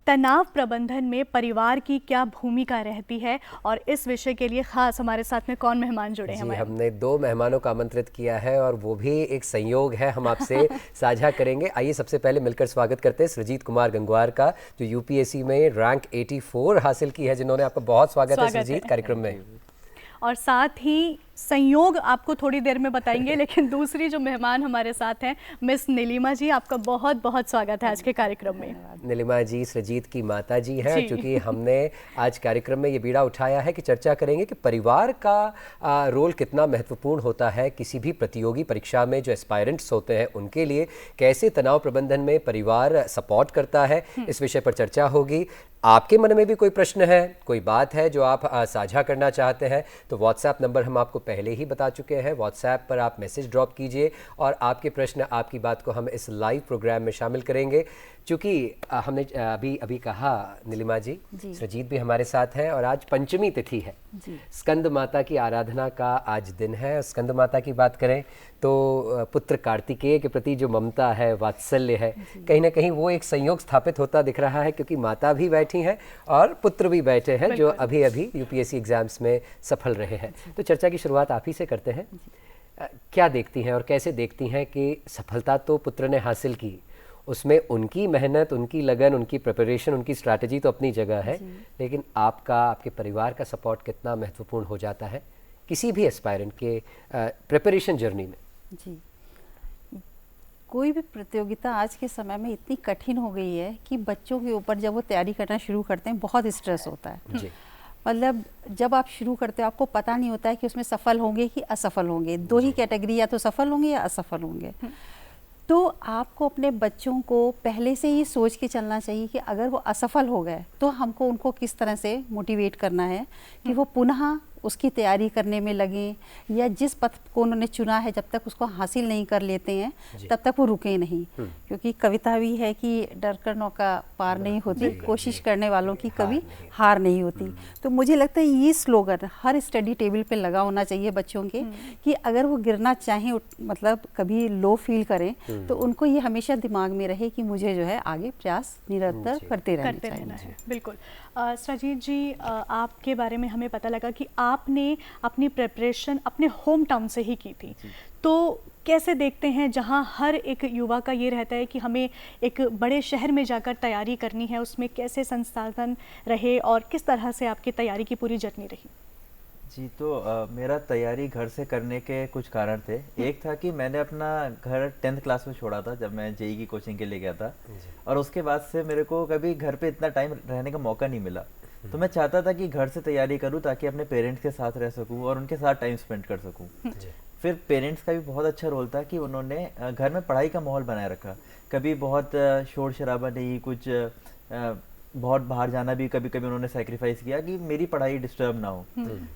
तनाव प्रबंधन में परिवार की क्या भूमिका रहती है और इस विषय के लिए खास हमारे साथ में कौन मेहमान जुड़े हैं? हमने 2 मेहमानों का आमंत्रित किया है और वो भी एक संयोग है, हम आपसे साझा करेंगे। आइए सबसे पहले मिलकर स्वागत करते हैं सृजीत कुमार गंगवार का, जो यूपीएससी में रैंक 84 हासिल की है, जिन्होंने आपका बहुत स्वागत है सृजीत कार्यक्रम में। और साथ ही संयोग आपको थोड़ी देर में बताएंगे, लेकिन दूसरी जो मेहमान हमारे साथ हैं मिस नीलिमा जी, आपका बहुत बहुत स्वागत है आज के कार्यक्रम में। नीलिमा जी सृजीत की माता जी हैं, क्योंकि हमने आज कार्यक्रम में ये बीड़ा उठाया है कि चर्चा करेंगे कि परिवार का रोल कितना महत्वपूर्ण होता है किसी भी प्रतियोगी परीक्षा में। जो एस्पायरेंट्स होते हैं उनके लिए कैसे तनाव प्रबंधन में परिवार सपोर्ट करता है, इस विषय पर चर्चा होगी। आपके मन में भी कोई प्रश्न है, कोई बात है जो आप साझा करना चाहते हैं, तो व्हाट्सएप नंबर हम आपको पहले ही बता चुके हैं। व्हाट्सएप पर आप मैसेज ड्रॉप कीजिए और आपके प्रश्न, आपकी बात को हम इस लाइव प्रोग्राम में शामिल करेंगे। क्योंकि हमने अभी कहा नीलिमा जी, सृजीत भी हमारे साथ हैं और आज पंचमी तिथि है, स्कंद माता की आराधना का आज दिन है। स्कंद माता की बात करें तो पुत्र कार्तिकेय के प्रति जो ममता है, वात्सल्य है, कहीं ना कहीं वो एक संयोग स्थापित होता दिख रहा है, क्योंकि माता भी बैठी हैं और पुत्र भी बैठे हैं जो अभी अभी यूपीएससी एग्जाम्स में सफल रहे हैं। तो चर्चा की शुरुआत आप ही से करते हैं। क्या देखती हैं और कैसे देखती हैं कि सफलता तो पुत्र ने हासिल की, उसमें उनकी मेहनत, उनकी लगन, उनकी प्रिपरेशन, उनकी स्ट्रैटेजी तो अपनी जगह है, लेकिन आपके परिवार का सपोर्ट कितना महत्वपूर्ण हो जाता है किसी भी एस्पायरेंट के प्रिपरेशन जर्नी में? जी, कोई भी प्रतियोगिता आज के समय में इतनी कठिन हो गई है कि बच्चों के ऊपर जब वो तैयारी करना शुरू करते हैं बहुत स्ट्रेस होता है। जी। मतलब जब आप शुरू करते हो आपको पता नहीं होता है कि उसमें सफल होंगे कि असफल होंगे। दो ही कैटेगरी, या तो सफल होंगे या असफल होंगे। तो आपको अपने बच्चों को पहले से ही सोच के चलना चाहिए कि अगर वो असफल हो गए तो हमको उनको किस तरह से मोटिवेट करना है कि वो पुनः उसकी तैयारी करने में लगें, या जिस पथ को उन्होंने चुना है जब तक उसको हासिल नहीं कर लेते हैं तब तक वो रुके नहीं। क्योंकि कविता भी है कि डर कर नौका पार नहीं होती, कोशिश करने वालों की कभी हार नहीं होती। तो मुझे लगता है ये स्लोगन हर स्टडी टेबल पे लगा होना चाहिए बच्चों के, कि अगर वो गिरना चाहें, मतलब कभी लो फील करें, तो उनको ये हमेशा दिमाग में रहे कि मुझे जो है आगे प्रयास निरंतर करते रहना चाहिए। बिल्कुल। सृजीत जी, आपके बारे में हमें पता लगा कि आपने अपनी प्रिपरेशन अपने होम टाउन से ही की थी, तो कैसे देखते हैं जहां हर एक युवा का ये रहता है कि हमें एक बड़े शहर में जाकर तैयारी करनी है, उसमें कैसे संसाधन रहे और किस तरह से आपकी तैयारी की पूरी जर्नी रही? जी, तो मेरा तैयारी घर से करने के कुछ कारण थे। एक था कि मैंने अपना घर 10th क्लास में छोड़ा था जब मैं जेईई की कोचिंग के लिए गया था, और उसके बाद से मेरे को कभी घर पे इतना टाइम रहने का मौका नहीं मिला। तो मैं चाहता था कि घर से तैयारी करूं ताकि अपने पेरेंट्स के साथ रह सकूं और उनके साथ टाइम स्पेंड कर सकूं। फिर पेरेंट्स का भी बहुत अच्छा रोल था कि उन्होंने घर में पढ़ाई का माहौल बनाए रखा। कभी बहुत शोर शराबा नहीं, कुछ बहुत बाहर जाना भी कभी कभी उन्होंने सैक्रिफाइस किया कि मेरी पढ़ाई डिस्टर्ब ना हो।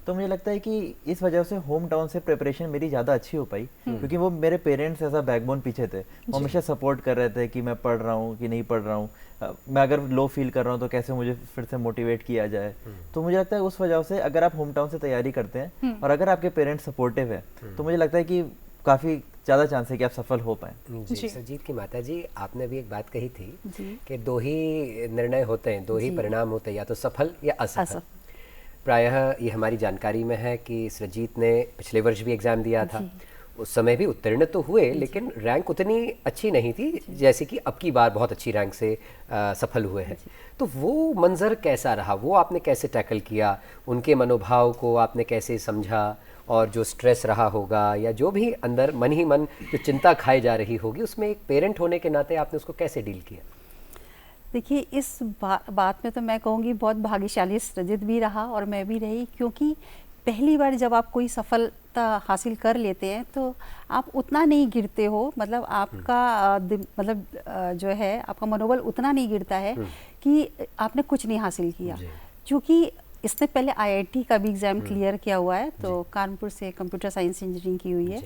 तो मुझे लगता है कि इस वजह से होम टाउन से प्रिपरेशन मेरी ज़्यादा अच्छी हो पाई, क्योंकि वो मेरे पेरेंट्स ऐसा बैकबोन पीछे थे। वो हमेशा सपोर्ट कर रहे थे कि मैं पढ़ रहा हूँ कि नहीं पढ़ रहा हूँ, मैं अगर लो फील कर रहा हूँ तो कैसे मुझे फिर से मोटिवेट किया जाए। तो मुझे लगता है उस वजह से अगर आप होम टाउन से तैयारी करते हैं और अगर आपके पेरेंट्स सपोर्टिव है, तो मुझे लगता है कि काफ़ी ज़्यादा चांस है कि आप सफल हो पाएं। जी, सृजीत की माता जी, आपने भी एक बात कही थी कि 2 ही निर्णय होते हैं, 2 ही परिणाम होते हैं, या तो सफल या असफल। प्रायः ये हमारी जानकारी में है कि सृजीत ने पिछले वर्ष भी एग्ज़ाम दिया था, उस समय भी उत्तीर्ण तो हुए, लेकिन रैंक उतनी अच्छी नहीं थी जैसे कि अब की बार बहुत अच्छी रैंक से सफल हुए हैं। तो वो मंजर कैसा रहा, वो आपने कैसे टैकल किया, उनके मनोभाव को आपने कैसे समझा, और जो स्ट्रेस रहा होगा या जो भी अंदर मन ही मन जो चिंता खाई जा रही होगी, उसमें एक पेरेंट होने के नाते आपने उसको कैसे डील किया? देखिए, इस बात में तो मैं कहूँगी बहुत भाग्यशाली सृजित भी रहा और मैं भी रही, क्योंकि पहली बार जब आप कोई सफलता हासिल कर लेते हैं तो आप उतना नहीं गिरते हो, मतलब आपका जो है आपका मनोबल उतना नहीं गिरता है कि आपने कुछ नहीं हासिल किया। क्योंकि इसने पहले आईआईटी का भी एग्ज़ाम क्लियर किया हुआ है, तो कानपुर से कंप्यूटर साइंस इंजीनियरिंग की हुई है,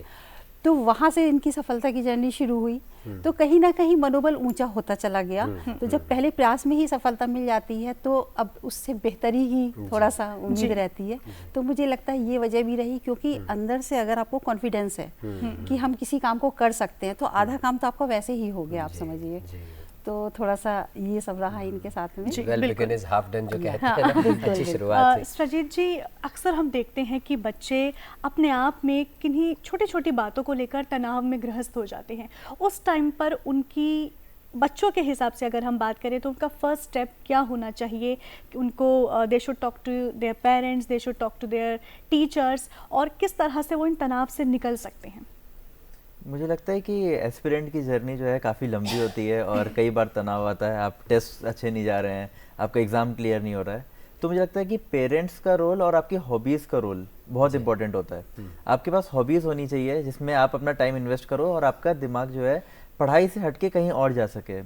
तो वहाँ से इनकी सफलता की जर्नी शुरू हुई। तो कहीं ना कहीं मनोबल ऊंचा होता चला गया। तो जब पहले प्रयास में ही सफलता मिल जाती है तो अब उससे बेहतरी ही थोड़ा सा उम्मीद रहती है। तो मुझे लगता है ये वजह भी रही, क्योंकि अंदर से अगर आपको कॉन्फिडेंस है कि हम किसी काम को कर सकते हैं तो आधा काम तो आपका वैसे ही हो गया, आप समझिए। तो थोड़ा सा ये सब रहा इनके साथ में। Well begun is half done जो कहते हाँ, हैं ना, बिल्कुल, अच्छी बिल्कुल। शुरुआत है। सृजीत जी, अक्सर हम देखते हैं कि बच्चे अपने आप में किन्हीं छोटी छोटी बातों को लेकर तनाव में ग्रस्त हो जाते हैं। उस टाइम पर उनकी, बच्चों के हिसाब से अगर हम बात करें तो उनका फर्स्ट स्टेप क्या होना चाहिए कि उनको they should talk to their parents, they should talk to their teachers, और किस तरह से वो इन तनाव से निकल सकते हैं? मुझे लगता है कि एस्पिरेंट की जर्नी जो है काफ़ी लंबी होती है और कई बार तनाव आता है, आप टेस्ट अच्छे नहीं जा रहे हैं, आपका एग्ज़ाम क्लियर नहीं हो रहा है। तो मुझे लगता है कि पेरेंट्स का रोल और आपकी हॉबीज़ का रोल बहुत इंपॉर्टेंट होता है। आपके पास हॉबीज़ होनी चाहिए जिसमें आप अपना टाइम इन्वेस्ट करो और आपका दिमाग जो है पढ़ाई से हटके कहीं और जा सके।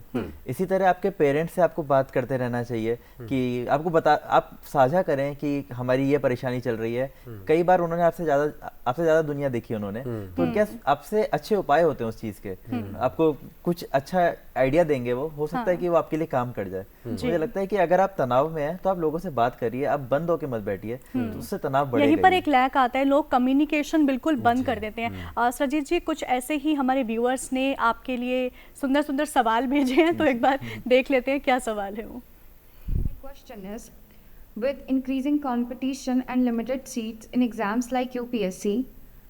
इसी तरह आपके पेरेंट्स से आपको बात करते रहना चाहिए कि आप साझा करें कि हमारी ये परेशानी चल रही है। कई बार उन्होंने आपसे ज़्यादा दुनिया देखी उन्होंने, तो उनके आपसे अच्छे उपाय होते हैं उस चीज़ के। आपको कुछ अच्छा आइडिया देंगे, वो हो सकता है कि वो आपके लिए काम कर जाए। मुझे लगता है कि अगर आप तनाव में हैं तो आप लोगों से बात करिए, आप बंद होकर मत बैठिए, तो उससे तनाव बढ़ेगा। यहीं पर एक लैक आता है, लोग कम्युनिकेशन बिल्कुल बंद कर देते हैं। सृजीत जी, कुछ ऐसे ही हमारे व्यूअर्स ने आपके लिए सुंदर सुंदर सवाल भेजे हैं, तो एक बार देख लेते हैं क्या सवाल है वो। Question is, with increasing competition and limited seats in exams like UPSC,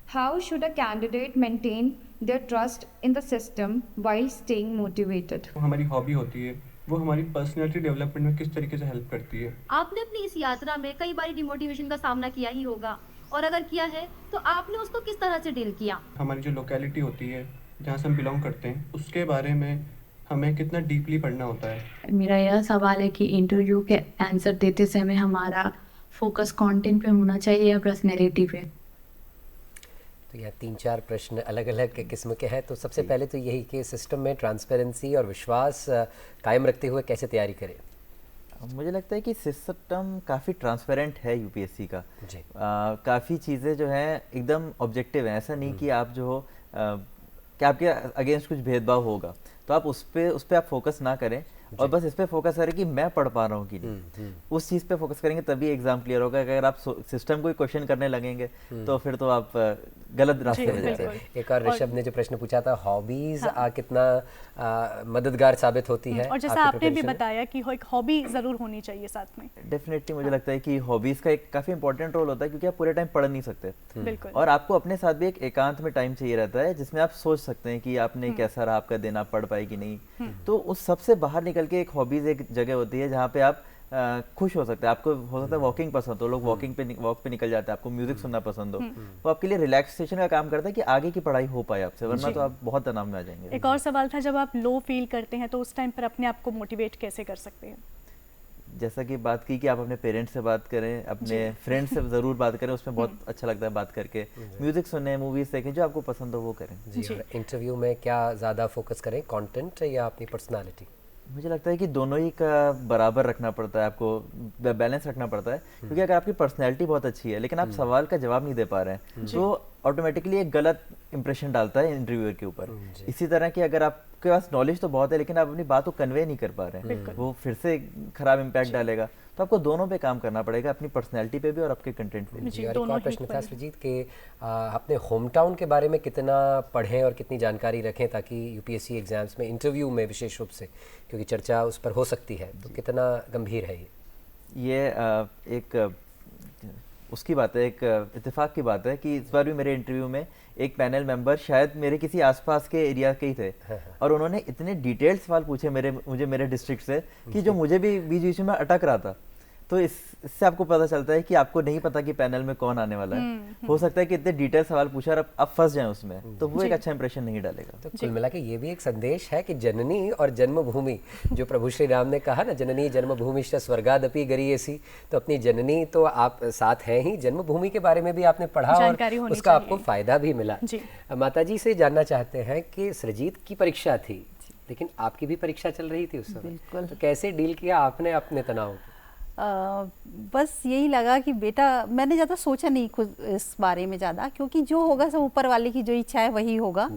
how should a candidate maintain their trust in the system while staying motivated? हमारी हॉबी होती है, वो हमारी पर्सनैलिटी डेवलपमेंट में किस तरीके से हेल्प करती है। आपने अपनी इस यात्रा में कई बार डिमोटिवेशन का सामना किया ही होगा, और अगर किया है तो आपने उसको किस तरह से डील किया? हमारी जो लोकेलिटी होती है, जहाँ से हम बिलोंग करते हैं, उसके बारे में हमें कितना डीपली पढ़ना होता है। मेरा यह सवाल है कि इंटरव्यू के आंसर देते समय हमारा फोकस कंटेंट पे होना चाहिए या पर्सनैलिटी पे? तो यह 3-4 प्रश्न अलग अलग किस्म के हैं। तो सबसे पहले तो यही कि सिस्टम में ट्रांसपेरेंसी और विश्वास कायम रखते हुए कैसे तैयारी करें। मुझे लगता है कि सिस्टम काफ़ी ट्रांसपेरेंट है यूपीएससी का। जी। काफ़ी चीज़ें जो हैं एकदम ऑब्जेक्टिव हैं। ऐसा नहीं कि आप जो हो कि आपके अगेंस्ट कुछ भेदभाव होगा, तो आप उस पे आप फोकस ना करें और बस इस पे फोकस करें कि मैं पढ़ पा रहा हूँ कि नहीं। उस चीज़ पे फोकस करेंगे तभी एग्जाम क्लियर होगा। अगर आप सिस्टम को ही क्वेश्चन करने लगेंगे तो फिर तो आप गलत रास्ते में जाते हैं। एक और ऋषभ ने जो प्रश्न पूछा था, हॉबीज कितना मददगार साबित होती है। और जैसा आपने भी बताया कि एक हॉबी जरूर होनी चाहिए साथ में। डेफिनेटली मुझे लगता है कि हॉबीज का एक काफी इंपॉर्टेंट रोल होता है, क्योंकि आप पूरे टाइम पढ़ नहीं सकते। बिल्कुल। और आपको अपने साथ भी एक एकांत में टाइम चाहिए रहता है जिसमें आप सोच सकते हैं कि आपने कैसा रहा आपका दिन, आप पढ़ पाए कि नहीं। तो उस सबसे बाहर निकल के एक हॉबीज एक जगह होती है जहाँ पे आप खुश हो सकते हैं। आपको हो सकता है वॉकिंग पसंद हो, लोग वॉक पे निकल जाते हैं, आपको म्यूजिक सुनना पसंद हो, तो आपके लिए रिलैक्सेशन का काम करता है कि आगे की पढ़ाई हो पाए आपसे, वरना तो आप बहुत तनाव में आ जाएंगे। एक और सवाल था, जब आप लो फील करते हैं तो उस टाइम पर अपने आप को मोटिवेट कैसे कर सकते हैं? जैसा कि बात की कि आप अपने पेरेंट्स से बात करें, अपने फ्रेंड्स से ज़रूर बात करें, उसमें बहुत अच्छा लगता है बात करके। म्यूजिक सुने, मूवीज देखें, जो आपको पसंद हो वो करें। जी। और इंटरव्यू में क्या ज़्यादा फोकस करें, कंटेंट या अपनी पर्सनालिटी? मुझे लगता है कि दोनों ही का बराबर रखना पड़ता है, आपको बैलेंस रखना पड़ता है। क्योंकि अगर आपकी पर्सनैलिटी बहुत अच्छी है लेकिन आप सवाल का जवाब नहीं दे पा रहे हैं तो ऑटोमेटिकली एक गलत इंप्रेशन डालता है इंटरव्यूअर के ऊपर। इसी तरह की अगर आपके पास नॉलेज तो बहुत है लेकिन आप अपनी बात को कन्वे नहीं कर पा रहे हैं, वो फिर से खराब इम्पैक्ट डालेगा। तो आपको दोनों पे काम करना पड़ेगा, अपनी पर्सनैलिटी पे भी और आपके कंटेंट पे भी। जी। और एक और प्रश्न था सृजीत के, अपने होम टाउन के बारे में कितना पढ़ें और कितनी जानकारी रखें ताकि यूपीएससी एग्जाम्स में, इंटरव्यू में विशेष रूप से, क्योंकि चर्चा उस पर हो सकती है, तो कितना गंभीर है ये एक उसकी बात है, एक इत्तेफाक की बात है कि इस बार भी मेरे इंटरव्यू में एक पैनल मेंबर शायद मेरे किसी आसपास के एरिया के ही थे और उन्होंने इतने डिटेल्ड सवाल पूछे मुझे मेरे डिस्ट्रिक्ट से कि जो मुझे भी बीच बीच में अटक रहा था। तो इससे आपको पता चलता है कि आपको नहीं पता कि पैनल में कौन आने वाला है। हो सकता है कि इतने डिटेल सवाल पूछा और आप फंस जाएं उसमें, तो वो एक अच्छा इंप्रेशन नहीं डालेगा। तो कुल मिला के ये भी एक संदेश है कि जननी और जन्मभूमि, जो प्रभु श्री राम ने कहा ना, जननी जन्मभूमिश्च स्वर्गादपि गरीयसी, तो अपनी जननी तो आप साथ हैं ही, जन्मभूमि के बारे में भी आपने पढ़ा और उसका आपको फायदा भी मिला। माता जी से जानना चाहते हैं कि सृजीत की परीक्षा थी लेकिन आपकी भी परीक्षा चल रही थी उस समय, तो कैसे डील किया आपने अपने तनाव? बस यही लगा कि बेटा, मैंने ज़्यादा सोचा नहीं खुद इस बारे में ज़्यादा, क्योंकि जो होगा सब ऊपर वाले की जो इच्छा है वही होगा।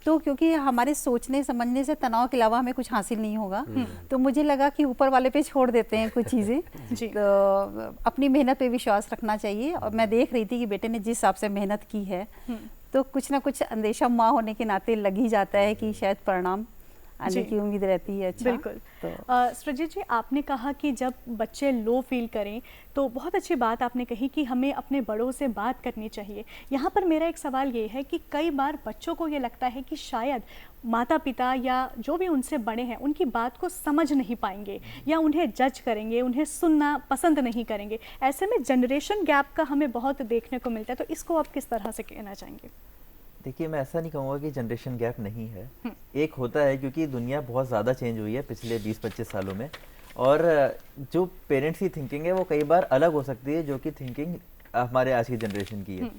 तो क्योंकि हमारे सोचने समझने से तनाव के अलावा हमें कुछ हासिल नहीं होगा, तो मुझे लगा कि ऊपर वाले पे छोड़ देते हैं कुछ चीज़ें। तो अपनी मेहनत पे विश्वास रखना चाहिए। और मैं देख रही थी कि बेटे ने जिस हिसाब से मेहनत की है तो कुछ ना कुछ अंदेशा माँ होने के नाते लग ही जाता है कि शायद परिणाम आने की उम्मीद रहती है। अच्छा, बिल्कुल। तो सृजित जी, आपने कहा कि जब बच्चे लो फील करें तो बहुत अच्छी बात आपने कही कि हमें अपने बड़ों से बात करनी चाहिए। यहाँ पर मेरा एक सवाल ये है कि कई बार बच्चों को ये लगता है कि शायद माता पिता या जो भी उनसे बड़े हैं उनकी बात को समझ नहीं पाएंगे या उन्हें जज करेंगे, उन्हें सुनना पसंद नहीं करेंगे। ऐसे में जनरेशन गैप का हमें बहुत देखने को मिलता है, तो इसको आप किस तरह से कहना चाहेंगे? देखिए, मैं ऐसा नहीं कहूँगा कि जनरेशन गैप नहीं है, एक होता है क्योंकि दुनिया बहुत ज़्यादा चेंज हुई है पिछले 20-25 सालों में, और जो पेरेंट्स की थिंकिंग है वो कई बार अलग हो सकती है जो कि थिंकिंग हमारे आज की जनरेशन की है।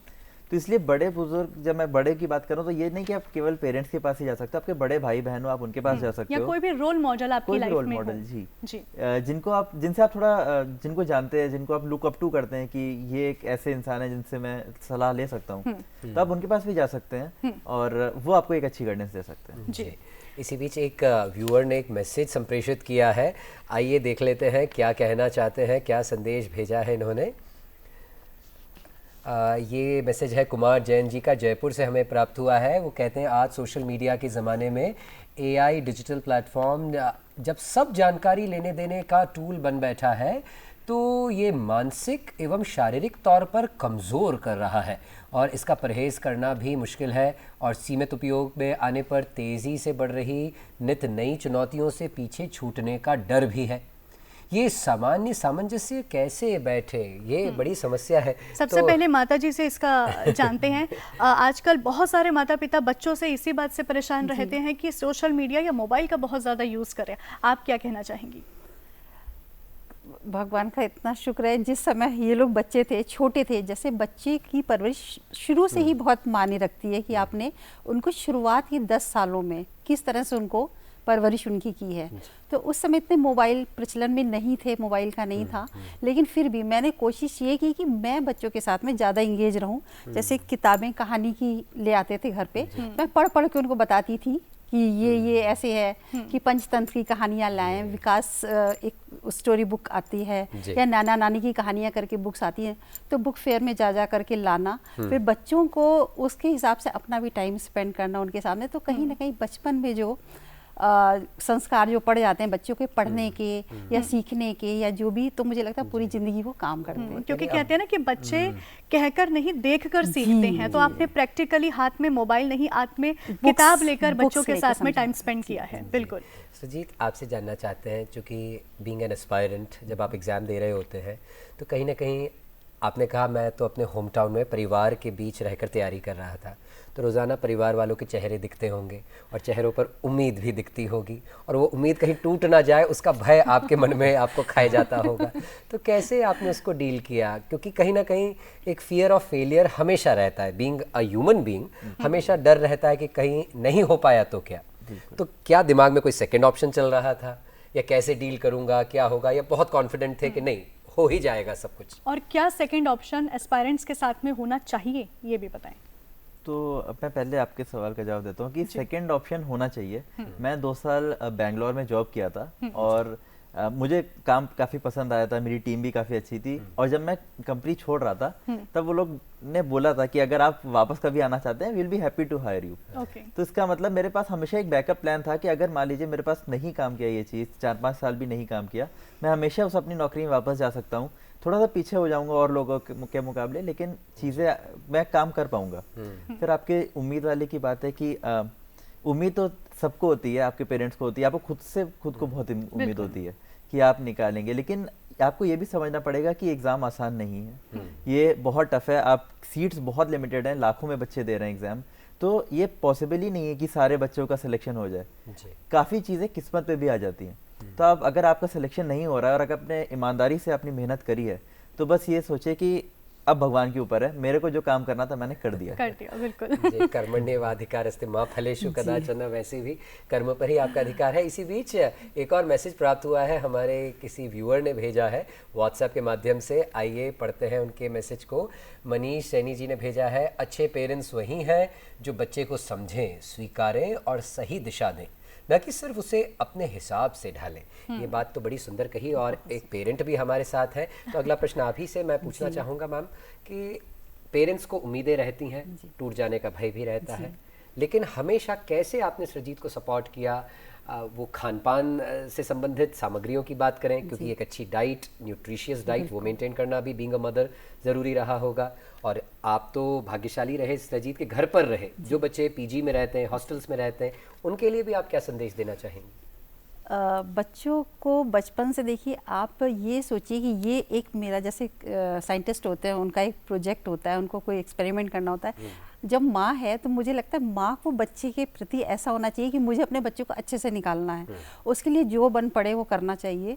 तो इसलिए बड़े बुजुर्ग, जब मैं बड़े की बात करूँ तो ये नहीं कि आप केवल पेरेंट्स के पास ही जा सकते हो, आपके बड़े भाई बहन हो आप उनके पास जा सकते हो, या कोई भी रोल मॉडल आपकी लाइफ में रोल मॉडल जी जी जिनसे आप थोड़ा जिनको जानते हैं, जिनको आप लुक अप टू करते हैं कि ये एक ऐसे इंसान है जिनसे मैं सलाह ले सकता हूँ, तो आप उनके पास भी जा सकते हैं और वो आपको एक अच्छी गाइडेंस दे सकते हैं। जी। इसी बीच एक व्यूअर ने एक मैसेज संप्रेषित किया है, आइए देख लेते हैं क्या कहना चाहते हैं, क्या संदेश भेजा है इन्होंने। ये मैसेज है कुमार जैन जी का, जयपुर से हमें प्राप्त हुआ है। वो कहते हैं आज सोशल मीडिया के ज़माने में एआई डिजिटल प्लेटफॉर्म जब सब जानकारी लेने देने का टूल बन बैठा है तो ये मानसिक एवं शारीरिक तौर पर कमज़ोर कर रहा है और इसका परहेज़ करना भी मुश्किल है और सीमित उपयोग में आने पर तेज़ी से बढ़ रही नित नई चुनौतियों से पीछे छूटने का डर भी है। ये सामान्य सामंजस्य कैसे बैठे, ये बड़ी समस्या है। सबसे पहले माता जी से इसका जानते हैं। आजकल बहुत सारे माता पिता बच्चों से इसी बात से परेशान रहते हैं कि सोशल मीडिया या मोबाइल का बहुत ज़्यादा यूज़ करें। आप क्या कहना चाहेंगी? भगवान का इतना शुक्र है, जिस समय ये लोग बच्चे थे, छोटे थे, जैसे बच्चे की परवरिश शुरू से ही बहुत मायने रखती है कि आपने उनको शुरुआत की 10 सालों में किस तरह से उनको परवरिश उनकी की है। तो उस समय इतने मोबाइल प्रचलन में नहीं थे, मोबाइल का नहीं था, लेकिन फिर भी मैंने कोशिश ये की कि मैं बच्चों के साथ में ज़्यादा इंगेज रहूं। जैसे किताबें कहानी की ले आते थे घर पे, मैं पढ़ पढ़ के उनको बताती थी कि ये ऐसे है, कि पंचतंत्र की कहानियाँ लाएं, विकास एक स्टोरी बुक आती है या नाना नानी की कहानियाँ करके बुक्स आती हैं, तो बुक फेयर में जा करके लाना, फिर बच्चों को उसके हिसाब से अपना भी टाइम स्पेंड करना उनके सामने। तो कहीं ना कहीं बचपन में जो संस्कार जो पड़ जाते हैं बच्चों के पढ़ने के या सीखने के या जो भी, तो मुझे लगता है पूरी जिंदगी वो काम करते हैं। क्योंकि कहते हैं ना कि बच्चे कहकर नहीं देखकर सीखते हैं, तो आपने प्रैक्टिकली हाथ में मोबाइल नहीं, हाथ में किताब लेकर बच्चों के साथ में टाइम स्पेंड किया है। बिल्कुल। सुजीत, आपसे जानना चाहते हैं, चूँकि बीइंग एन एस्पायरेंट जब आप एग्ज़ाम दे रहे होते हैं तो कहीं ना कहीं आपने कहा मैं तो अपने होम टाउन में परिवार के बीच रहकर तैयारी कर रहा था, तो रोज़ाना परिवार वालों के चेहरे दिखते होंगे और चेहरों पर उम्मीद भी दिखती होगी और वो उम्मीद कहीं टूट ना जाए उसका भय आपके मन में आपको खाए जाता होगा। तो कैसे आपने उसको डील किया? क्योंकि कहीं ना कहीं एक फियर ऑफ फेलियर हमेशा रहता है, बीइंग अ ह्यूमन बीइंग हमेशा डर रहता है कि कहीं नहीं हो पाया तो क्या। तो क्या दिमाग में कोई सेकेंड ऑप्शन चल रहा था या कैसे डील करूँगा, क्या होगा, या बहुत कॉन्फिडेंट थे कि नहीं हो ही जाएगा सब कुछ? और क्या सेकंड ऑप्शन एस्पायरेंट्स के साथ में होना चाहिए, ये भी बताएं। तो मैं पहले आपके सवाल का जवाब देता हूँ कि सेकंड ऑप्शन होना चाहिए। मैं 2 साल बेंगलोर में जॉब किया था और मुझे काम काफ़ी पसंद आया था, मेरी टीम भी काफ़ी अच्छी थी, और जब मैं कंपनी छोड़ रहा था तब वो लोग ने बोला था कि अगर आप वापस कभी आना चाहते हैं will be happy to hire you. तो इसका मतलब मेरे पास हमेशा एक बैकअप प्लान था कि अगर मान लीजिए मेरे पास नहीं काम किया ये चीज़, 4-5 साल भी नहीं काम किया, मैं हमेशा उस अपनी नौकरी में वापस जा सकता हूँ, थोड़ा सा पीछे हो जाऊंगा और लोगों के मुकाबले, लेकिन चीज़ें मैं काम कर पाऊंगा। फिर आपके उम्मीद वाले की बात है कि उम्मीद तो सबको होती है, आपके पेरेंट्स को होती है, आपको खुद को बहुत उम्मीद होती है कि आप निकालेंगे, लेकिन आपको ये भी समझना पड़ेगा कि एग्ज़ाम आसान नहीं है, ये बहुत टफ है, आप सीट्स बहुत लिमिटेड हैं, लाखों में बच्चे दे रहे हैं एग्ज़ाम, तो ये पॉसिबल ही नहीं है कि सारे बच्चों का सिलेक्शन हो जाए। काफ़ी चीज़ें किस्मत पे भी आ जाती हैं। तो अब अगर आपका सिलेक्शन नहीं हो रहा है और अगर आपने ईमानदारी से अपनी मेहनत करी है तो बस ये सोचे कि अब भगवान के ऊपर है, मेरे को जो काम करना था मैंने कर दिया। बिल्कुल। कर्मण्येवाधिकारस्ते मा फलेषु कदाचन, वैसे भी कर्म पर ही आपका अधिकार है। इसी बीच एक और मैसेज प्राप्त हुआ है, हमारे किसी व्यूअर ने भेजा है व्हाट्सएप के माध्यम से, आइए पढ़ते हैं उनके मैसेज को। मनीष सैनी जी ने भेजा है, अच्छे पेरेंट्स वही हैं जो बच्चे को समझें, स्वीकारें और सही दिशा दें, न कि सिर्फ उसे अपने हिसाब से ढालें। ये बात तो बड़ी सुंदर कही और एक पेरेंट भी हमारे साथ है। तो अगला प्रश्न आप ही से मैं पूछना चाहूँगा मैम कि पेरेंट्स को उम्मीदें रहती हैं, टूट जाने का भय भी रहता है, लेकिन हमेशा कैसे आपने सृजीत को सपोर्ट किया? वो खान पान से संबंधित सामग्रियों की बात करें, क्योंकि एक अच्छी डाइट, न्यूट्रिशियस डाइट, वो मेंटेन करना भी बीइंग अ मदर ज़रूरी रहा होगा। और आप तो भाग्यशाली रहे, सृजीत के घर पर रहे। जो बच्चे पीजी में रहते हैं, हॉस्टल्स में रहते हैं, उनके लिए भी आप क्या संदेश देना चाहेंगे? बच्चों को बचपन से देखिए, आप ये सोचिए कि ये एक मेरा जैसे साइंटिस्ट होते हैं, उनका एक प्रोजेक्ट होता है, उनको कोई एक्सपेरिमेंट करना होता है। जब माँ है तो मुझे लगता है माँ को बच्चे के प्रति ऐसा होना चाहिए कि मुझे अपने बच्चों को अच्छे से निकालना है, उसके लिए जो बन पड़े वो करना चाहिए।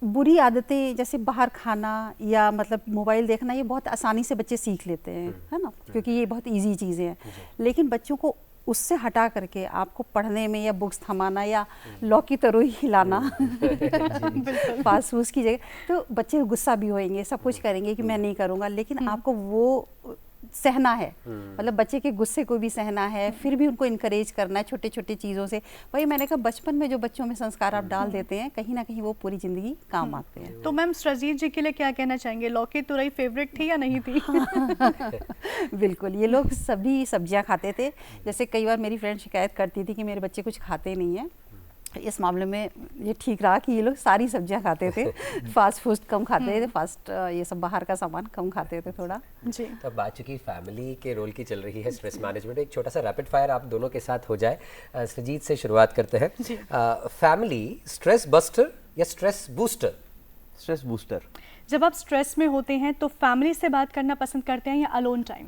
बुरी आदतें जैसे बाहर खाना या मतलब मोबाइल देखना, ये बहुत आसानी से बच्चे सीख लेते हैं, है ना, क्योंकि ये बहुत इजी चीज़ें हैं। लेकिन बच्चों को उससे हटा करके आपको पढ़ने में या बुक्स थमाना या लौकी तरोई हिलाना फास्ट फूड की जगह, तो बच्चे गुस्सा भी होंगे, सब कुछ करेंगे कि मैं नहीं करूँगा, लेकिन आपको वो सहना है। मतलब बच्चे के गुस्से को भी सहना है, फिर भी उनको इनकरेज करना है छोटे छोटे चीज़ों से। वही मैंने कहा, बचपन में जो बच्चों में संस्कार आप डाल देते हैं, कहीं ना कहीं वो पूरी ज़िंदगी काम आते हैं। तो मैम, सृजीत जी के लिए क्या कहना चाहेंगे? लौकी तुरई फेवरेट थी या नहीं थी? बिल्कुल, ये लोग सभी सब्जियां खाते थे। जैसे कई बार मेरी फ्रेंड शिकायत करती थी कि मेरे बच्चे कुछ खाते नहीं हैं। इस मामले में ये ठीक रहा कि ये लोग सारी सब्जियां खाते थे, फास्ट फूड कम खाते थे, फास्ट ये सब बाहर का सामान कम खाते थे थोड़ा। जी, तो अब बात चूंकि फैमिली के रोल की चल रही है, स्ट्रेस मैनेजमेंट, एक छोटा सा रैपिड फायर आप दोनों के साथ हो जाए। सृजीत से शुरुआत करते हैं। फैमिली स्ट्रेस बस्टर या स्ट्रेस बूस्टर? Stress booster. जब आप स्ट्रेस में होते हैं तो फैमिली से बात करना पसंद करते हैं या alone time?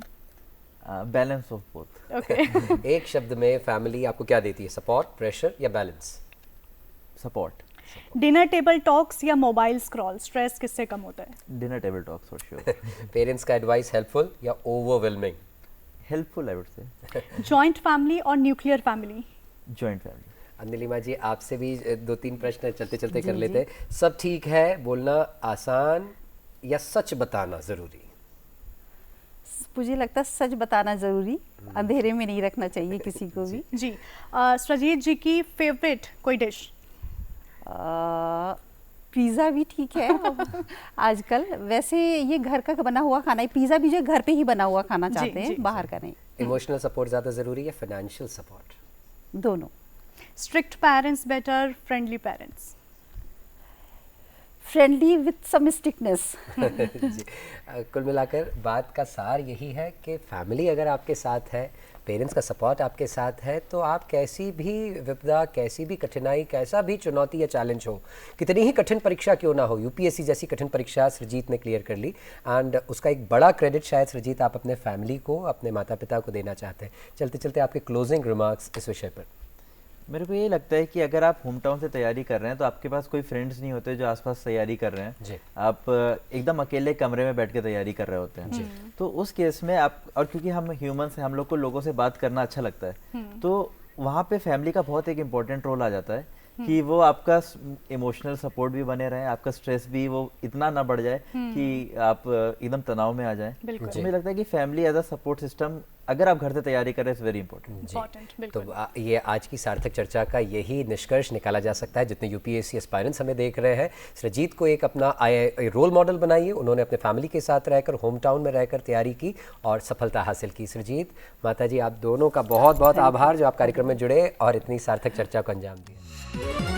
Balance of both. Okay. एक शब्द में फैमिली आपको क्या देती है? सपोर्ट, प्रेशर या balance? Support. Dinner table talks या मोबाइल स्क्रॉल, स्ट्रेस किससे कम होता है? Dinner table talks for sure. Parents का एडवाइस हेल्पफुल या overwhelming? Helpful I would say. Joint family और न्यूक्लियर फैमिली? Joint family. अंजलिमा जी, आपसे भी 2-3 प्रश्न चलते चलते कर लेते हैं। सब ठीक है बोलना आसान या सच बताना जरूरी? मुझे लगता है सच बताना ज़रूरी, अंधेरे में नहीं रखना चाहिए किसी को भी। जी, सृजीत जी की फेवरेट कोई डिश? पिज़्ज़ा भी ठीक है आजकल। वैसे ये घर का बना हुआ खाना है, पिज़्ज़ा भी जो घर पे ही बना हुआ खाना चाहते हैं, बाहर का नहीं। इमोशनल सपोर्ट ज़्यादा ज़रूरी या फाइनेंशियल सपोर्ट? दोनों। Strict parents better, friendly parents? Friendly with some strictness. कुल मिलाकर बात का सार यही है कि फैमिली अगर आपके साथ है, पेरेंट्स का सपोर्ट आपके साथ है, तो आप कैसी भी विपदा, कैसी भी कठिनाई, कैसा भी चुनौती या चैलेंज हो, कितनी ही कठिन परीक्षा क्यों ना हो, यूपीएससी जैसी कठिन परीक्षा सृजीत ने क्लियर कर ली, एंड उसका एक बड़ा क्रेडिट शायद सृजीत आप अपने फैमिली को, अपने माता पिता को देना चाहते हैं। चलते चलते आपके क्लोजिंग रिमार्क्स इस विषय पर। मेरे को ये लगता है कि अगर आप होम टाउन से तैयारी कर रहे हैं तो आपके पास कोई फ्रेंड्स नहीं होते जो आसपास तैयारी कर रहे हैं, आप एकदम अकेले कमरे में बैठ के तैयारी कर रहे होते हैं। तो उस केस में आप, और क्योंकि हम ह्यूमंस हैं, हम लोग को लोगों से बात करना अच्छा लगता है, तो वहाँ पे फैमिली का बहुत एक इम्पोर्टेंट रोल आ जाता है कि वो आपका इमोशनल सपोर्ट भी बने रहे, आपका स्ट्रेस भी वो इतना ना बढ़ जाए कि आप एकदम तनाव में आ जाए। तो मुझे लगता है कि family as a support system अगर आप घर से तैयारी करें, इट्स वेरी इंपॉर्टेंट। तो ये आज की सार्थक चर्चा का यही निष्कर्ष निकाला जा सकता है। जितने यूपीएससी एस्पायरेंट्स हमें देख रहे हैं, सृजीत को एक अपना रोल मॉडल बनाइए। उन्होंने अपने फैमिली के साथ रहकर, होम टाउन में रहकर तैयारी की और सफलता हासिल की। सृजीत, माता जी, आप दोनों का बहुत बहुत आभार जो आप कार्यक्रम में जुड़े और इतनी सार्थक चर्चा को अंजाम दिया।